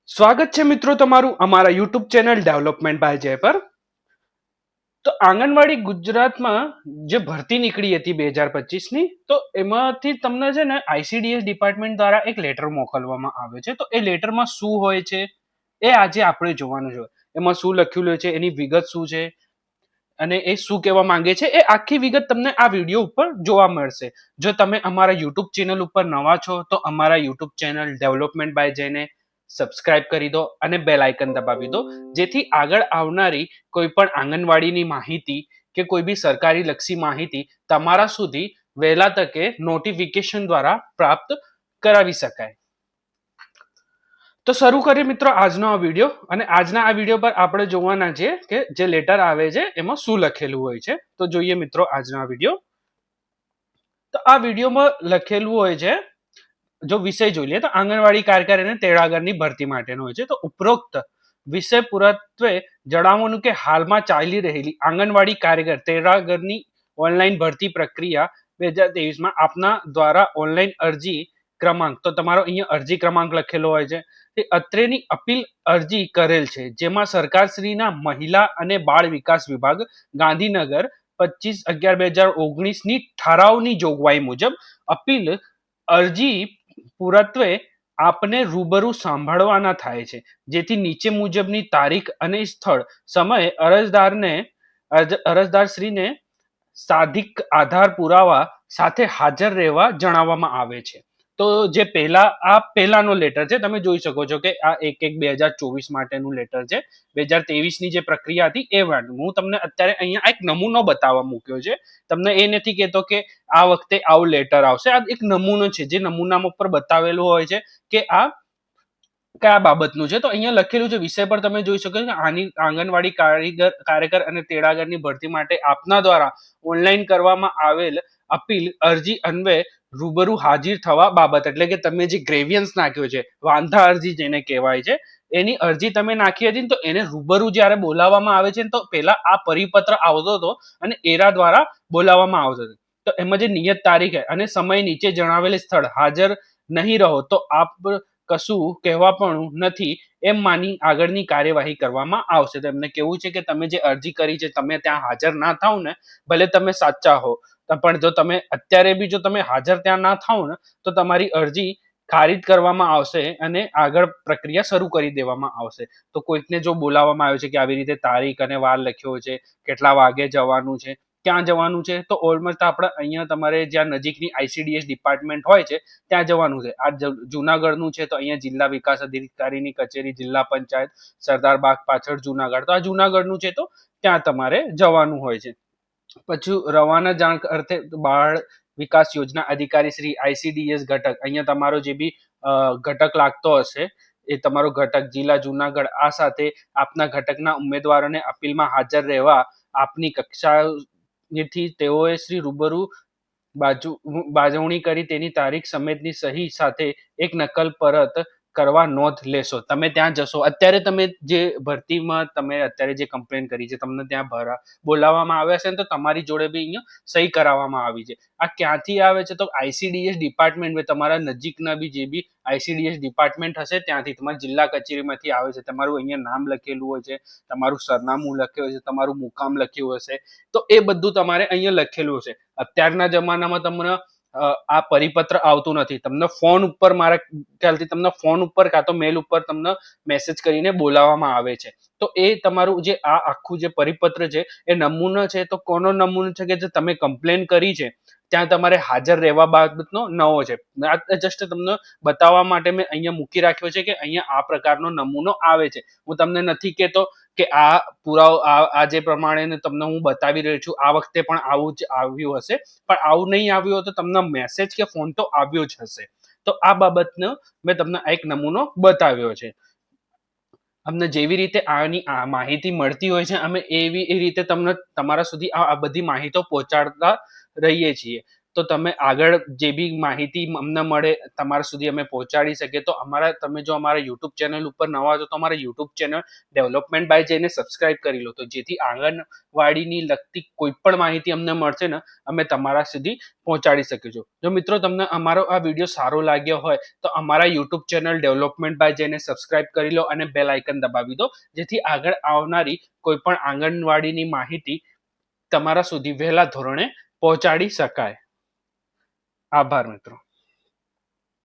સ્વાગત છે મિત્રો તમારું અમારા યુટ્યુબ ચેનલ ડેવલપમેન્ટ બાય જય પર. તો આંગણવાડી ગુજરાતમાં જે ભરતી નીકળી હતી 2025ની, તો એમાંથી તમને છે ને આઈસીડીએસ ડિપાર્ટમેન્ટ દ્વારા એક લેટર મોકલવામાં આવ્યો છે. તો એ લેટરમાં શું હોય છે એ આજે આપણે જોવાનું છે. એમાં શું લખ્યું છે, એની વિગત શું છે અને એ શું કહેવા માંગે છે, એ આખી વિગત તમને આ વિડીયો ઉપર જોવા મળશે. જો તમે અમારા યુટ્યુબ ચેનલ ઉપર નવા છો તો અમારા યુટ્યુબ ચેનલ ડેવલપમેન્ટ બાય જયને સબસ્ક્રાઇબ કરી દો અને બેલ આઇકન દબાવી દો, જેથી આગળ આવનારી કોઈ પણ આંગણવાડીની માહિતી કે કોઈ બી સરકારી લક્ષી માહિતી તમારા સુધી વહેલા તકે નોટિફિકેશન દ્વારા પ્રાપ્ત કરાવી શકાય. તો શરૂ કરીએ મિત્રો આજનો આ વિડીયો. અને આજના આ વિડીયો પર આપણે જોવાના છે કે જે લેટર આવે છે એમાં શું લખેલું હોય છે. તો જોઈએ મિત્રો આજનો આ વિડીયો. તો આ વિડીયોમાં લખેલું હોય છે, જો વિષય જોઈ લઈએ તો આંગણવાડી કાર્યકર અને તેડાગરની ભરતી માટેનો હોય છે. તો ઉપરોક્ત વિષય પુરત્વે જણાવવાનું કે હાલમાં ચાલી રહેલી આંગણવાડી કાર્યકર તેડાગરની ઓનલાઈન ભરતી પ્રક્રિયા 2023માં આપના દ્વારા ઓનલાઈન અરજી ક્રમાંક, તો તમારો અહીંયા અરજી ક્રમાંક લખેલો હોય છે, તે અત્રેની અપીલ અરજી કરેલ છે, જેમાં સરકારશ્રીના મહિલા અને બાળ વિકાસ વિભાગ ગાંધીનગર 25/11/2019ની ઠરાવની જોગવાઈ મુજબ અપીલ અરજી પુરત્વે આપને રૂબરૂ સાંભળવાના થાય છે, જેથી નીચે મુજબની તારીખ અને સ્થળ સમય અરજદારશ્રીને સાધિક આધાર પુરાવા સાથે હાજર રહેવા જણાવવામાં આવે છે. તો જે પહેલાનો લેટર છે, તમે જોઈ શકો છો કે આ 1/1/2024 માટેનું લેટર છે. 2023ની જે પ્રક્રિયા હતી એ વાત હું તમને અત્યારે અહીંયા એક નમૂનો બતાવવા મૂક્યો છે. તમને એ નથી કહેતો કે આ વખતે આવું લેટર આવશે. આ એક નમૂનો છે, જે નમૂનામાં ઉપર બતાવેલું હોય છે કે આ કયા બાબતનું છે. તો અહીંયા લખેલું છે વિષય પર તમે જોઈ શકો છો કે આની આંગણવાડી કાર્યકર અને તેડાગરની ભરતી માટે આપના દ્વારા ઓનલાઈન કરવામાં આવેલ અપીલ અરજી અન્વયે રૂબરૂ હાજર થવા બાબત, એટલે કે તમે જે ગ્રેવિયન્સ નાખ્યો છે, વાંધા અરજી જેને કહેવાય છે, એની અરજી તમે નાખી હતી ને, તો એને રૂબરૂ જ્યારે બોલાવવામાં આવે છે તો પહેલા આ પરિપત્ર આવતો હતો અને એરા દ્વારા બોલાવવામાં આવતો હતો. તો એમાં જે નિયત તારીખ અને સમય નીચે જણાવેલ સ્થળ હાજર નહીં રહો તો આપ કશું કહેવા પણ નથી એમ માની આગળની કાર્યવાહી કરવામાં આવશે. તો એમને કેવું છે કે તમે જે અરજી કરી છે તમે ત્યાં હાજર ના થાવ ને, ભલે તમે સાચા હો, પણ જો તમે અત્યારે બી જો તમે હાજર ત્યાં ના થાવ ને, તો તમારી અરજી ખારિજ કરવામાં આવશે અને આગળ પ્રક્રિયા શરૂ કરી દેવામાં આવશે. તો કોઈકને જો બોલાવવામાં આવ્યો છે કે આવી રીતે તારીખ અને વાર લખ્યો છે, કેટલા વાગે જવાનું છે, ક્યાં જવાનું છે, તો ઓલમોસ્ટ આપણે અહીંયા તમારે જ્યાં નજીકની આઈસીડીએસ ડિપાર્ટમેન્ટ હોય છે ત્યાં જવાનું છે. આ જુનાગઢનું છે તો અહીંયા જિલ્લા વિકાસ અધિકારીની કચેરી, જિલ્લા પંચાયત, સરદાર બાગ પાછળ જુનાગઢ. તો આ જુનાગઢનું છે તો ત્યાં તમારે જવાનું હોય છે. પછી રવાના જાણ અર્થે બાળ વિકાસ યોજના અધિકારી શ્રી આઈસીડીએસ ઘટક, અહીંયા તમારો જે બી ઘટક લાગતો હશે એ તમારો ઘટક જિલ્લા જુનાગઢ, આ સાથે આપના ઘટકના ઉમેદવારોને અપીલમાં હાજર રહેવા આપની કક્ષાએથી તેઓએ શ્રી રૂબરૂ બાજવણી કરી તેની તારીખ સમેતની સહી સાથે એક નકલ પરત કરવા નોંધ લેશો. તમે ત્યાં જશો, અત્યારે તમે જે ભરતીમાં તમે અત્યારે જે કમ્પ્લેન કરી છે, તમને ત્યાં બોલાવવામાં આવ્યા છે ને, તો તમારી જોડે બી અહીંયા સહી કરાવવામાં આવી છે. આ ક્યાંથી આવે છે? તો આઈસીડીએસ ડિપાર્ટમેન્ટ, તમારા નજીકના બી જે બી આઈસીડીએસ ડિપાર્ટમેન્ટ હશે ત્યાંથી, તમારા જિલ્લા કચેરીમાંથી આવે છે. તમારું અહીંયા નામ લખેલું હોય છે, તમારું સરનામું લખ્યું હોય છે, તમારું મુકામ લખ્યું હશે, તો એ બધું તમારે અહીંયા લખેલું હશે. અત્યારના જમાનામાં તમને આ પરિપત્ર આવતું નથી, તમને ફોન ઉપર, મારા ખ્યાલથી તમને ફોન ઉપર કાં તો મેલ ઉપર તમને મેસેજ કરીને બોલાવવામાં આવે છે. તો એ તમારું જે આ આખું જે પરિપત્ર છે એ નમૂનો છે. તો કોનો નમૂનો છે કે જે તમે કમ્પ્લેન કરી છે ત્યાં તમારે હાજર રહેવા બાબતનો નવો છે. આ જસ્ટ તમને બતાવવા માટે મેં અહીંયા મૂકી રાખ્યો છે કે અહીંયા આ પ્રકારનો નમૂનો આવે છે. હું તમને નથી કહેતો કે આ પુરાવો આ જે પ્રમાણે તમને હું બતાવી રહ્યો છું આ વખતે પણ આવું જ આવ્યું હશે, પણ આવું નહીં આવ્યું હોય તો તમને મેસેજ કે ફોન તો આવ્યો જ હશે. તો આ બાબતનો મેં તમને એક નમૂનો બતાવ્યો છે. અમને જેવી રીતે આની માહિતી મળતી હોય છે, અમે એવી રીતે તમને તમારા સુધી આ બધી માહિતીઓ પહોંચાડતા રહીએ છીએ. તો તમે આગળ જે બી માહિતી અમને મળે તમારા સુધી અમે પહોંચાડી શકીએ. તો તમે જો અમારા યુટ્યુબ ચેનલ ઉપર નવા છો તો અમારા યુટ્યુબ ચેનલ ડેવલપમેન્ટ બાય જઈને સબસ્ક્રાઇબ કરી લો, તો જેથી આંગણવાડીની લગતી કોઈ પણ માહિતી અમને મળશે ને અમે તમારા સુધી પહોંચાડી શકીશું. જો મિત્રો તમને અમારો આ વિડીયો સારો લાગ્યો હોય તો અમારા યુટ્યુબ ચેનલ ડેવલપમેન્ટ બાય જઈને સબસ્ક્રાઇબ કરી લો અને બેલ આઇકન દબાવી દો, જેથી આગળ આવનારી કોઈ પણ આંગણવાડીની માહિતી તમારા સુધી વહેલા ધોરણે પહોંચાડી શકાય. આભાર મિત્રો.